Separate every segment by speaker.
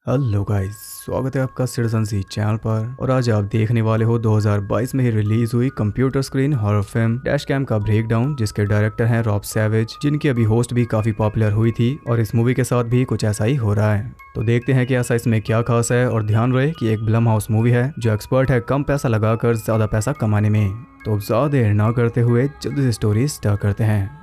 Speaker 1: Hello guys, स्वागत है आपका सिटीजन सी चैनल पर। और आज आप देखने वाले हो 2022 में ही रिलीज हुई computer screen horror film dash cam का ब्रेकडाउन, जिसके डायरेक्टर हैं रॉब सैवेज, जिनकी अभी होस्ट भी काफी पॉपुलर हुई थी। और इस मूवी के साथ भी कुछ ऐसा ही हो रहा है, तो देखते हैं कि ऐसा इसमें क्या खास है। और ध्यान रहे कि एक ब्लम हाउस मूवी है जो एक्सपर्ट है कम पैसा लगाकर ज्यादा पैसा कमाने में। तो ज्यादा देर ना करते हुए जल्दी से स्टोरी स्टार्ट करते हैं।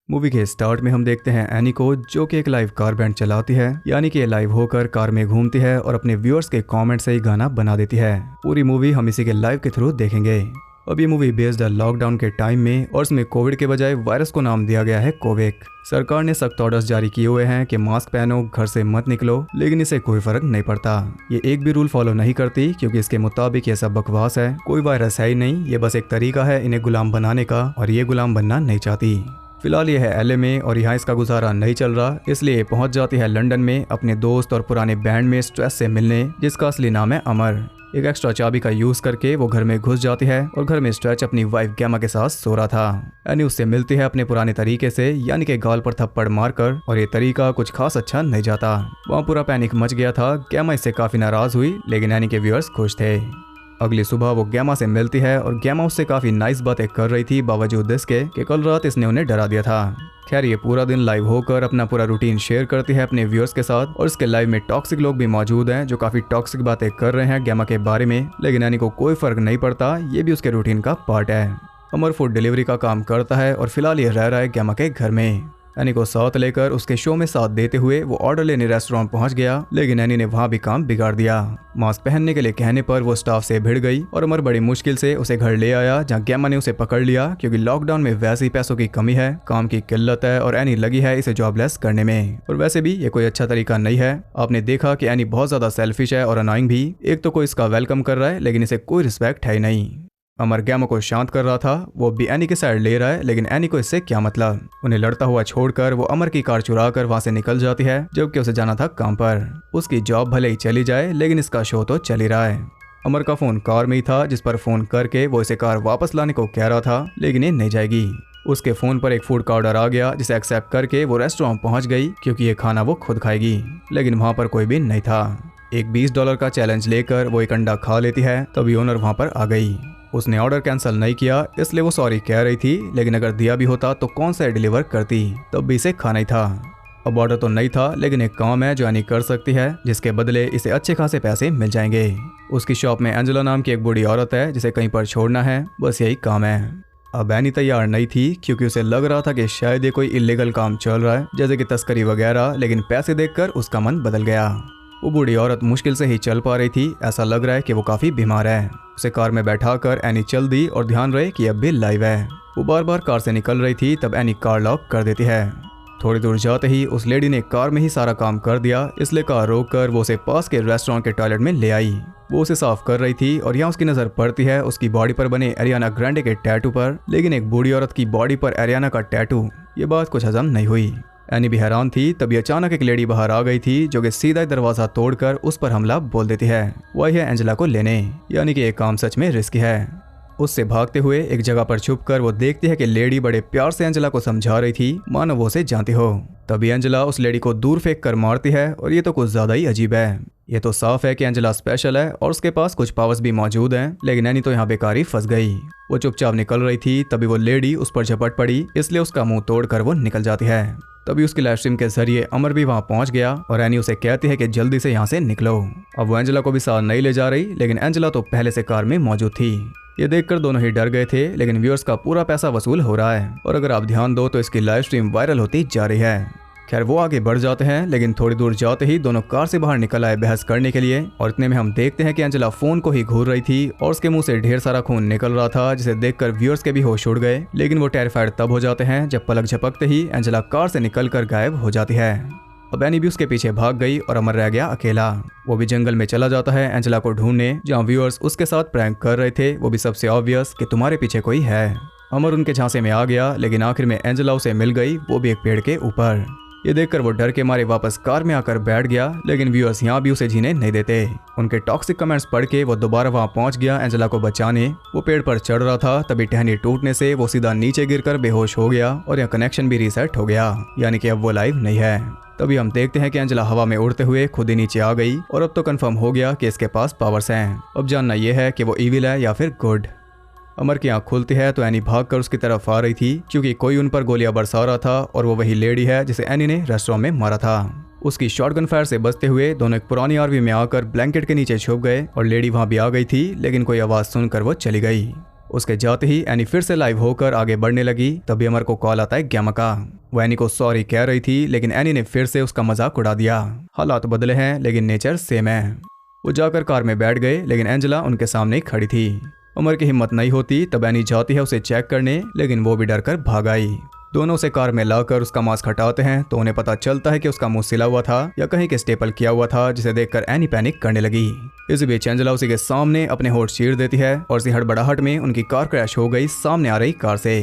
Speaker 1: मूवी के स्टार्ट में हम देखते हैं एनी को, जो कि एक लाइव कार बैंड चलाती है, यानी कि लाइव होकर कार में घूमती है और अपने व्यूअर्स के कमेंट से ही गाना बना देती है। पूरी मूवी हम इसी के लाइव के थ्रू देखेंगे। अब ये मूवी बेस्ड है लॉकडाउन के टाइम में, और इसमें कोविड के बजाय वायरस को नाम दिया गया है कोविक। सरकार ने सख्त ऑर्डर्स जारी किए हुए हैं कि मास्क पहनो, घर से मत निकलो, लेकिन इसे कोई फर्क नहीं पड़ता। ये एक भी रूल फॉलो नहीं करती, क्योंकि इसके मुताबिक ये सब बकवास है। कोई वायरस है ही नहीं, ये बस एक तरीका है इन्हें गुलाम बनाने का, और ये गुलाम बनना नहीं चाहती। फिलहाल ये है एलए में, और यहाँ इसका गुजारा नहीं चल रहा, इसलिए पहुंच जाती है लंदन में अपने दोस्त और पुराने बैंड में स्ट्रेस से मिलने, जिसका असली नाम है अमर। एक एक्स्ट्रा चाबी का यूज करके वो घर में घुस जाती है, और घर में स्ट्रेच अपनी वाइफ गैमा के साथ सो रहा था। एनी उससे मिलती है अपने पुराने तरीके से, यानी कि गाल पर थप्पड़ मारकर, और ये तरीका कुछ खास अच्छा नहीं जाता। वहाँ पूरा पैनिक मच गया था। गैमा इससे काफी नाराज हुई, लेकिन एनी के व्यूअर्स खुश थे। अगली सुबह वो गैमा से मिलती है, और गैमा उससे काफी नाइस बातें कर रही थी, बावजूद इसके कि कल रात इसने उन्हें डरा दिया था। खैर, ये पूरा दिन लाइव होकर अपना पूरा रूटीन शेयर करती है अपने व्यूअर्स के साथ, और इसके लाइव में टॉक्सिक लोग भी मौजूद हैं जो काफी टॉक्सिक बातें कर रहे हैं गैमा के बारे में, लेकिन एनी को कोई फर्क नहीं पड़ता। ये भी उसके रूटीन का पार्ट है। अमर फूड डिलीवरी का काम करता है, और फिलहाल ये रह रहा है गैमा के घर में। एनी को साथ लेकर उसके शो में साथ देते हुए वो ऑर्डर लेने रेस्टोरेंट पहुंच गया, लेकिन एनी ने वहां भी काम बिगाड़ दिया। मास्क पहनने के लिए कहने पर वो स्टाफ से भिड़ गई, और अमर बड़ी मुश्किल से उसे घर ले आया, जहां गैमा ने उसे पकड़ लिया, क्योंकि लॉकडाउन में वैसे ही पैसों की कमी है, काम की किल्लत है, और एनी लगी है इसे जॉबलेस करने में। और वैसे भी ये कोई अच्छा तरीका नहीं है। आपने देखा कि एनी बहुत ज्यादा सेल्फिश है और अनोइंग भी। एक तो कोई इसका वेलकम कर रहा है, लेकिन इसे कोई रिस्पेक्ट है ही नहीं। अमर गैमा को शांत कर रहा था, वो भी एनी के साइड ले रहा है, लेकिन एनी को इससे क्या मतलब। उन्हें लड़ता हुआ छोड़कर वो अमर की कार चुरा कर वहां से निकल जाती है, जबकि उसे जाना था काम पर। उसकी जॉब भले ही चली जाए, लेकिन इसका शो तो चल ही रहा है। अमर का फोन कार में ही था, जिस पर फोन करके वो इसे कार वापस लाने को कह रहा था, लेकिन ये नहीं जाएगी। उसके फोन पर एक फूड का ऑर्डर आ गया, जिसे एक्सेप्ट करके वो रेस्टोरेंट पहुंच गई, क्योंकि ये खाना वो खुद खाएगी। लेकिन वहां पर कोई भी नहीं था। एक $20 का चैलेंज लेकर वो एक अंडा खा लेती है, तभी ओनर वहां पर आ गई। उसने ऑर्डर कैंसिल नहीं किया, इसलिए वो सॉरी कह रही थी, लेकिन अगर दिया भी होता तो कौन सा डिलीवर करती, तब भी इसे खाना ही था। अब ऑर्डर तो नहीं था, लेकिन एक काम है जो एनी कर सकती है, जिसके बदले इसे अच्छे खासे पैसे मिल जाएंगे। उसकी शॉप में एंजेला नाम की एक बूढ़ी औरत है, जिसे कहीं पर छोड़ना है, बस यही काम है। अब एनी तैयार नहीं थी, क्योंकि उसे लग रहा था कि शायद ये कोई इलीगल काम चल रहा है, जैसे कि तस्करी वगैरह, लेकिन पैसे देखकर उसका मन बदल गया। वो बूढ़ी औरत मुश्किल से ही चल पा रही थी, ऐसा लग रहा है कि वो काफी बीमार है। उसे कार में बैठाकर एनी चल दी, और ध्यान रहे कि अब भी लाइव है। वो बार बार कार से निकल रही थी, तब एनी कार लॉक कर देती है। थोड़ी दूर जाते ही उस लेडी ने कार में ही सारा काम कर दिया, इसलिए कार रोककर वो उसे पास के रेस्टोरेंट के टॉयलेट में ले आई। वो उसे साफ कर रही थी, और यहाँ उसकी नजर पड़ती है उसकी बॉडी पर बने एरियाना ग्रैंडे के टैटू पर, लेकिन एक बूढ़ी औरत की बॉडी पर एरियाना का टैटू। ये बात कुछ हजम नहीं हुई। एनी भी हैरान थी, तभी अचानक एक लेडी बाहर आ गई थी, जो कि सीधा ही दरवाजा तोड़कर उस पर हमला बोल देती है। वही है एंजेला को लेने, यानी कि ये काम सच में रिस्की है। उससे भागते हुए एक जगह पर छुपकर वो देखती है कि लेडी बड़े प्यार से एंजेला को समझा रही थी, मानो वो उसे जानती हो। तभी एंजेला उस लेडी को दूर फेंक कर मारती है, और ये तो कुछ ज्यादा ही अजीब है। ये तो साफ है कि एंजेला स्पेशल है, और उसके पास कुछ पावर्स भी मौजूद हैं, लेकिन एनी तो यहाँ बेकार ही फंस गई। वो चुपचाप निकल रही थी, तभी वो लेडी उस पर झपट पड़ी, इसलिए उसका मुंह तोड़कर वो निकल जाती है। तभी उसकी लाइव स्ट्रीम के जरिए अमर भी वहां पहुंच गया, और एनी उसे कहती है कि जल्दी से यहाँ से निकलो। अब वो एंजेला को भी साथ नहीं ले जा रही, लेकिन एंजेला तो पहले से कार में मौजूद थी। ये देखकर दोनों ही डर गए थे, लेकिन व्यूअर्स का पूरा पैसा वसूल हो रहा है, और अगर आप ध्यान दो तो इसकी लाइव स्ट्रीम वायरल होती जा रही है। खैर, वो आगे बढ़ जाते हैं, लेकिन थोड़ी दूर जाते ही दोनों कार से बाहर निकल आए बहस करने के लिए, और इतने में हम देखते हैं कि एंजेला फोन को ही घूर रही थी, और उसके मुंह से ढेर सारा खून निकल रहा था, जिसे देखकर व्यूअर्स के भी होश उड़ गए। लेकिन वो टेरिफाइड तब हो जाते हैं जब पलक झपकते ही एंजेला कार से निकलकर गायब हो जाती है। अब एनी भी उसके पीछे भाग गई, और अमर रह गया अकेला। वो भी जंगल में चला जाता है एंजेला को ढूंढने, जहाँ व्यूअर्स उसके साथ प्रैंक कर रहे थे, वो भी सबसे ऑब्वियस कि तुम्हारे पीछे कोई है। अमर उनके झांसे में आ गया, लेकिन आखिर में एंजेला उसे मिल गई, वो भी एक पेड़ के ऊपर। ये देखकर वो डर के मारे वापस कार में आकर बैठ गया, लेकिन व्यूअर्स यहाँ भी उसे जीने नहीं देते। उनके टॉक्सिक कमेंट्स पढ़ के वो दोबारा वहाँ पहुंच गया एंजेला को बचाने। वो पेड़ पर चढ़ रहा था, तभी टहनी टूटने से वो सीधा नीचे गिरकर बेहोश हो गया और यह कनेक्शन भी रीसेट हो गया, यानी कि अब वो लाइव नहीं है। तभी हम देखते हैं कि एंजेला हवा में उड़ते हुए खुद ही नीचे आ गई और अब तो कंफर्म हो गया कि इसके पास पावर्स हैं। अब जानना यह है कि वो इविल है या फिर गुड। अमर की आंख खुलती है तो एनी भागकर उसकी तरफ आ रही थी, क्योंकि कोई उन पर गोलियां बरसा रहा था और वो वही लेडी है जिसे एनी ने रेस्टोरेंट में मारा था। उसकी शॉटगन फायर से बचते हुए दोनों एक पुरानी आरवी में आकर ब्लैंकेट के नीचे छुप गए और लेडी वहां भी आ गई थी, लेकिन कोई आवाज सुनकर वो चली गई। उसके जाते ही एनी फिर से लाइव होकर आगे बढ़ने लगी। तभी अमर को कॉल आता है ग्यामा का। वो एनी को सॉरी कह रही थी, लेकिन एनी ने फिर से उसका मजाक उड़ा दिया। हालात बदले हैं लेकिन नेचर सेम है। वो जाकर कार में बैठ गए, लेकिन एंजेला उनके सामने खड़ी थी। अमर की हिम्मत नहीं होती, तब एनी जाती है उसे चेक करने, लेकिन वो भी डरकर भाग आई। दोनों उसे कार में लाकर उसका मास्क हटाते हैं तो उन्हें पता चलता है कि उसका मुंह सिला हुआ था या कहीं के स्टेपल किया हुआ था, जिसे देखकर एनी पैनिक करने लगी। इस बीच एंजेला उसी के सामने अपने होठ चीर देती है और इसी हड़बड़ाहट में उनकी कार क्रैश हो गई सामने आ रही कार से।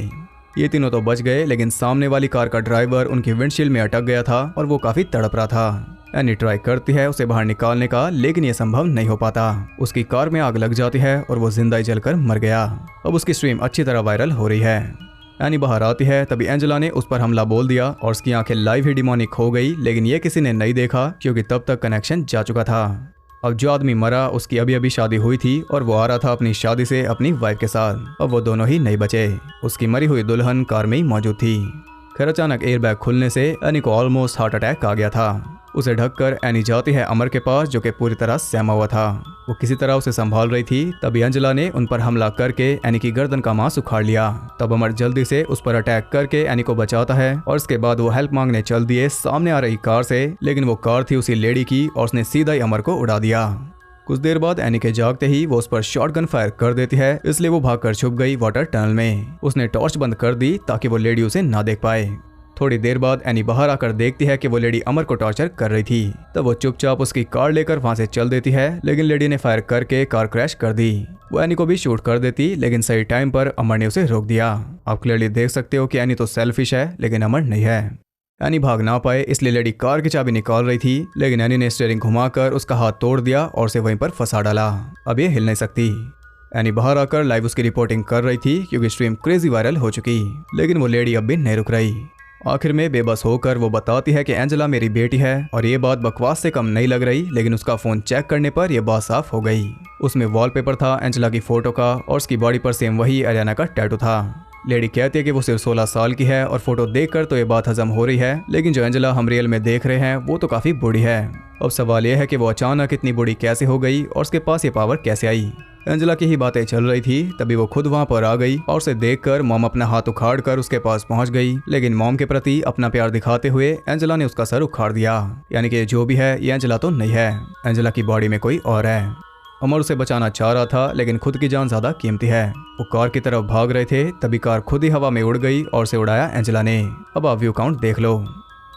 Speaker 1: ये तीनों तो बच गए, लेकिन सामने वाली कार का ड्राइवर उनकी विंडशील्ड में अटक गया था और वो काफी तड़प रहा था। एनी ट्राई करती है उसे बाहर निकालने का, लेकिन ये संभव नहीं हो पाता। उसकी कार में आग लग जाती है और वो जिंदा ही जलकर मर गया। अब उसकी स्ट्रीम अच्छी तरह वायरल हो रही है। एनी बाहर आती है, तभी एंजेला ने उस पर हमला बोल दिया और उसकी आंखें लाइव ही डिमोनिक हो गई, लेकिन ये किसी ने नहीं देखा क्योंकि तब तक कनेक्शन जा चुका था। अब जो आदमी मरा उसकी अभी अभी शादी हुई थी और वो आ रहा था अपनी शादी से अपनी वाइफ के साथ। अब वो दोनों ही नहीं बचे। उसकी मरी हुई दुल्हन कार में ही मौजूद थी। खैर अचानक एयरबैग खुलने से एनी को ऑलमोस्ट हार्ट अटैक आ गया था। उसे ढककर एनी जाती है अमर के पास, जो कि पूरी तरह सहमा हुआ था। वो किसी तरह उसे संभाल रही थी, तभी एंजेला ने उन पर हमला करके एनी की गर्दन का मांस उखाड़ लिया। तब अमर जल्दी से उस पर अटैक करके एनी को बचाता है और उसके बाद वो हेल्प मांगने चल दिए सामने आ रही कार से, लेकिन वो कार थी उसी लेडी की और उसने सीधा ही अमर को उड़ा दिया। कुछ देर बाद एनी के जागते ही वो उस पर शॉटगन फायर कर देती है, इसलिए वो भागकर छुप गई वाटर टनल में। उसने टॉर्च बंद कर दी ताकि वो लेडी उसे ना देख पाए। थोड़ी देर बाद एनी बाहर आकर देखती है कि वो लेडी अमर को टॉर्चर कर रही थी। तब वो चुपचाप उसकी कार लेकर वहां से चल देती है, लेकिन लेडी ने फायर करके कार क्रैश कर दी। वो एनी को भी शूट कर देती, लेकिन सही टाइम पर अमर ने उसे रोक दिया। आप क्लियरली देख सकते हो कि एनी तो सेल्फिश है, लेकिन अमर नहीं है। एनी भाग ना पाए इसलिए लेडी कार की चाबी निकाल रही थी, लेकिन एनी ने स्टीयरिंग घुमाकर उसका हाथ तोड़ दिया और उसे वहीं पर फंसा डाला। अब ये हिल नहीं सकती। एनी बाहर आकर लाइव उसकी रिपोर्टिंग कर रही थी क्योंकि स्ट्रीम क्रेजी वायरल हो चुकी, लेकिन वो लेडी अब भी नहीं रुक रही। आखिर में बेबस होकर वो बताती है कि एंजेला मेरी बेटी है, और ये बात बकवास से कम नहीं लग रही, लेकिन उसका फोन चेक करने पर यह बात साफ हो गई। उसमें वॉलपेपर था एंजेला की फोटो का और उसकी बॉडी पर सेम वही एरियाना का टैटू था। लेडी कहती है कि वो सिर्फ 16 साल की है और फोटो देखकर तो ये बात हजम हो रही है, लेकिन जो एंजेला हम रियल में देख रहे हैं वो तो काफी बूढ़ी है। अब सवाल यह है कि वो अचानक इतनी बूढ़ी कैसे हो गई और उसके पास ये पावर कैसे आई। एंजेला की ही बातें चल रही थी, तभी वो खुद वहां पर आ गई और उसे देखकर मॉम अपना हाथ उखाड़कर उसके पास पहुंच गई, लेकिन मॉम के प्रति अपना प्यार दिखाते हुए एंजेला ने उसका सर उखाड़ दिया। यानी कि जो भी है ये एंजेला तो नहीं है, एंजेला की बॉडी में कोई और है। अमर उसे बचाना चाह रहा था, लेकिन खुद की जान ज्यादा कीमती है। वो कार की तरफ भाग रहे थे, तभी कार खुद ही हवा में उड़ गई और उसे उड़ाया एंजेला ने। अब आप व्यू काउंट देख लो।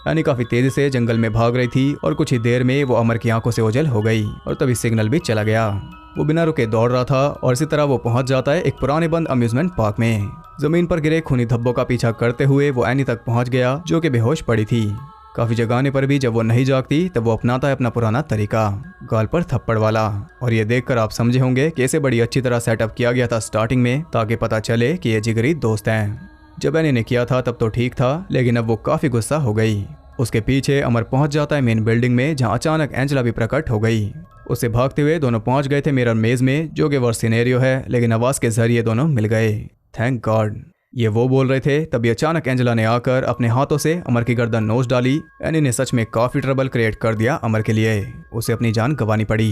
Speaker 1: एनी काफी तेजी से जंगल में भाग रही थी और कुछ ही देर में वो अमर की आंखों से ओझल हो गई और तभी सिग्नल भी चला गया। वो बिना रुके दौड़ रहा था और इसी तरह वो पहुंच जाता है एक पुराने बंद अम्यूजमेंट पार्क में। जमीन पर गिरे खूनी धब्बों का पीछा करते हुए वो एनी तक पहुंच गया, जो कि बेहोश पड़ी थी। काफी जगाने पर भी जब वो नहीं जागती तब वो अपनाता है अपना पुराना तरीका, गाल पर थप्पड़ वाला। और ये देखकर आप समझे होंगे कि इसे बड़ी अच्छी तरह सेटअप किया गया था स्टार्टिंग में, ताकि पता चले कि ये जिगरी दोस्त हैं। जब एनी ने किया था तब तो ठीक था, लेकिन अब वो काफी गुस्सा हो गई। उसके पीछे अमर पहुंच जाता है मेन बिल्डिंग में, जहां अचानक एंजेला भी प्रकट हो गई। उसे भागते हुए दोनों पहुंच गए थे मिरर मेज में, जो कि वर्स्ट सिनेरियो है, लेकिन आवाज के जरिए दोनों मिल गए। Thank God. ये वो बोल रहे थे, तभी अचानक एंजेला ने आकर अपने हाथों से अमर की गर्दन नोच डाली। एनी ने सच में काफी ट्रबल क्रिएट कर दिया अमर के लिए। उसे अपनी जान गंवानी पड़ी।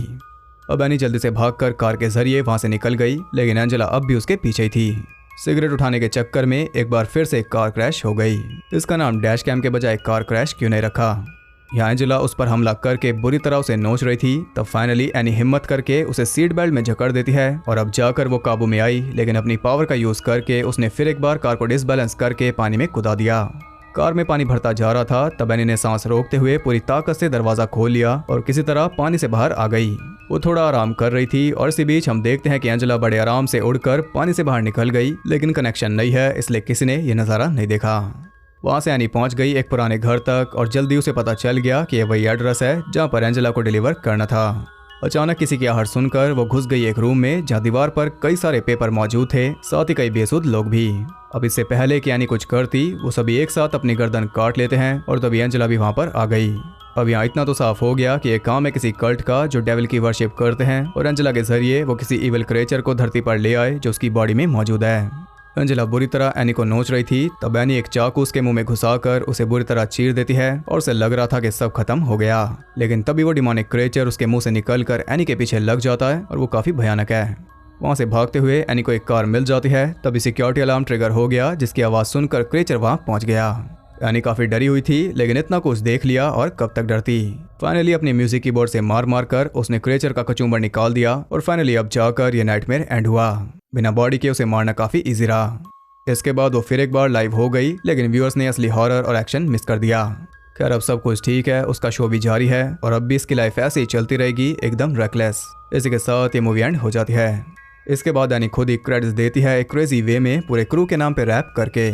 Speaker 1: अब एनी जल्दी से भागकर कार के जरिए वहां से निकल गई, लेकिन एंजेला अब भी उसके पीछे ही थी। सिगरेट उठाने के चक्कर में एक बार फिर से कार क्रैश हो गई। इसका नाम डैश कैम के बजाय कार क्रैश क्यों नहीं रखा। यहाँ एंजेला उस पर हमला करके बुरी तरह उसे नोच रही थी, तब फाइनली एनी हिम्मत करके उसे सीट बेल्ट में जकड़ देती है और अब जाकर वो काबू में आई, लेकिन अपनी पावर का यूज करके उसने फिर एक बार कार को डिसबैलेंस करके पानी में कूदा दिया। कार में पानी भरता जा रहा था, तब एनी ने सांस रोकते हुए पूरी ताकत से दरवाजा खोल लिया और किसी तरह पानी से बाहर आ गई। वो थोड़ा आराम कर रही थी और इसी बीच हम देखते हैं कि एंजेला बड़े आराम से उड़कर पानी से बाहर निकल गई, लेकिन कनेक्शन नहीं है, इसलिए किसी ने यह नजारा नहीं देखा। वहाँ से एनी पहुंच गई एक पुराने घर तक और जल्दी उसे पता चल गया कि यह वही एड्रेस है जहाँ पर एंजेला को डिलीवर करना था। अचानक किसी की आहट सुनकर वो घुस गई एक रूम में जहाँ दीवार पर कई सारे पेपर मौजूद थे, साथ ही कई बेसुध लोग भी। अब इससे पहले कि एनी कुछ करती वो सभी एक साथ अपनी गर्दन काट लेते हैं और तभी एंजेला भी वहाँ पर आ गई। अब यहाँ इतना तो साफ हो गया कि ये काम है किसी कल्ट का जो डेविल की वर्शिप करते हैं और एंजेला के जरिए वो किसी इविल क्रिएचर को धरती पर ले आए जो उसकी बॉडी में मौजूद है। एंजेला बुरी तरह एनी को नोच रही थी, तब एनी एक चाकू उसके मुंह में घुसाकर उसे बुरी तरह चीर देती है और उसे लग रहा था कि सब खत्म हो गया। लेकिन तभी वो डिमोनिक क्रिएचर उसके मुंह से निकलकर एनी के पीछे लग जाता है और वो काफी भयानक है। वहां से भागते हुए एनी को एक कार मिल जाती है, तभी सिक्योरिटी अलार्म ट्रिगर हो गया जिसकी आवाज सुनकर क्रिएचर वहां पहुंच गया। एनी काफी डरी हुई थी लेकिन इतना कुछ देख लिया और कब तक डरती। फाइनली अपनी म्यूजिक कीबोर्ड से मार मार कर उसने क्रिएचर का कचूमर निकाल दिया और फाइनली अब जाकर ये नाइटमेयर एंड हुआ। बिना बॉडी के उसे मारना काफी इजी रहा। इसके बाद वो फिर एक बार लाइव हो गई लेकिन व्यूअर्स ने असली हॉरर और एक्शन मिस कर दिया। खैर अब सब कुछ ठीक है, उसका शो भी जारी है और अब भी इसकी लाइफ ऐसे ही चलती रहेगी, एकदम रेकलेस। इसी के साथ ये मूवी एंड हो जाती है। इसके बाद एनी खुद ही क्रेडिट्स देती है एक क्रेजी वे में पूरे क्रू के नाम पे रैप करके।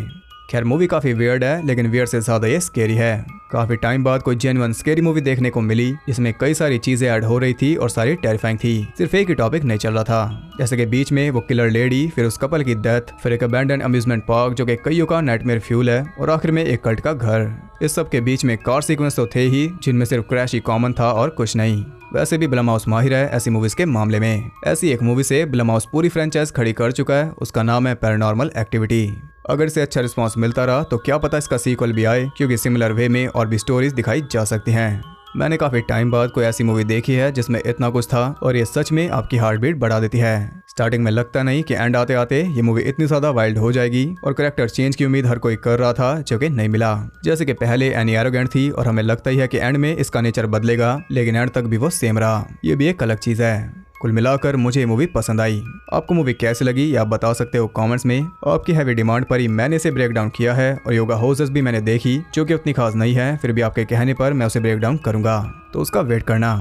Speaker 1: खैर मूवी काफी वियर्ड है लेकिन वियर्ड से ज्यादा ये स्केरी है। काफी टाइम बाद कोई जेन्युइन स्केरी मूवी देखने को मिली जिसमें कई सारी चीजें ऐड हो रही थी और सारी टेरिफाइंग थी। सिर्फ एक ही टॉपिक नहीं चल रहा था, जैसे कि बीच में वो किलर लेडी, फिर उस कपल की डेथ, फिर एक अबैंडन अम्यूजमेंट पार्क जो कि कईयों का नाइटमेयर फ्यूल है और आखिर में एक कल्ट का घर। इस सब के बीच में कार सीक्वेंस तो थे ही जिनमें सिर्फ क्रैश ही कॉमन था और कुछ नहीं। वैसे भी ब्लमहाउस माहिर है ऐसी मूवीज के मामले में। ऐसी एक मूवी से ब्लमहाउस पूरी फ्रेंचाइज खड़ी कर चुका है, उसका नाम है पैरानॉर्मल एक्टिविटी। अगर इसे अच्छा रिस्पांस मिलता रहा तो क्या पता इसका सीक्वल भी आए, क्योंकि सिमिलर वे में और भी स्टोरीज दिखाई जा सकती हैं। मैंने काफी टाइम बाद कोई ऐसी मूवी देखी है जिसमें इतना कुछ था और ये सच में आपकी हार्ट बीट बढ़ा देती है। स्टार्टिंग में लगता नहीं कि एंड आते आते ये मूवी इतनी ज्यादा वाइल्ड हो जाएगी और कैरेक्टर चेंज की उम्मीद हर कोई कर रहा था जो कि नहीं मिला। जैसे कि पहले एनी एरोगेंट थी और हमें लगता ही है कि एंड में इसका नेचर बदलेगा, लेकिन एंड तक भी वो सेम रहा। ये भी एक अलग चीज है। कुल मिलाकर मुझे ये मूवी पसंद आई। आपको मूवी कैसी लगी या आप बता सकते हो कमेंट्स में। आपकी हैवी डिमांड पर ही मैंने इसे ब्रेक डाउन किया है और योगा हाउसेस भी मैंने देखी जो कि उतनी खास नहीं है, फिर भी आपके कहने पर मैं उसे ब्रेक डाउन करूंगा, तो उसका वेट करना।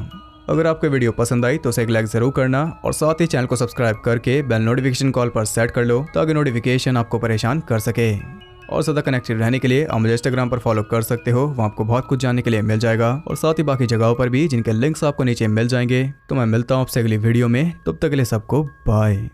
Speaker 1: अगर आपको वीडियो पसंद आई तो उसे एक लाइक जरूर करना और साथ ही चैनल को सब्सक्राइब करके बेल नोटिफिकेशन कॉल पर सेट कर लो ताकि नोटिफिकेशन आपको परेशान कर सके। और ज़्यादा कनेक्टेड रहने के लिए आप मुझे इंस्टाग्राम पर फॉलो कर सकते हो, वहाँ आपको बहुत कुछ जानने के लिए मिल जाएगा और साथ ही बाकी जगहों पर भी जिनके लिंक्स आपको नीचे मिल जाएंगे। तो मैं मिलता हूँ आपसे अगली वीडियो में, तब तक के लिए सबको बाय।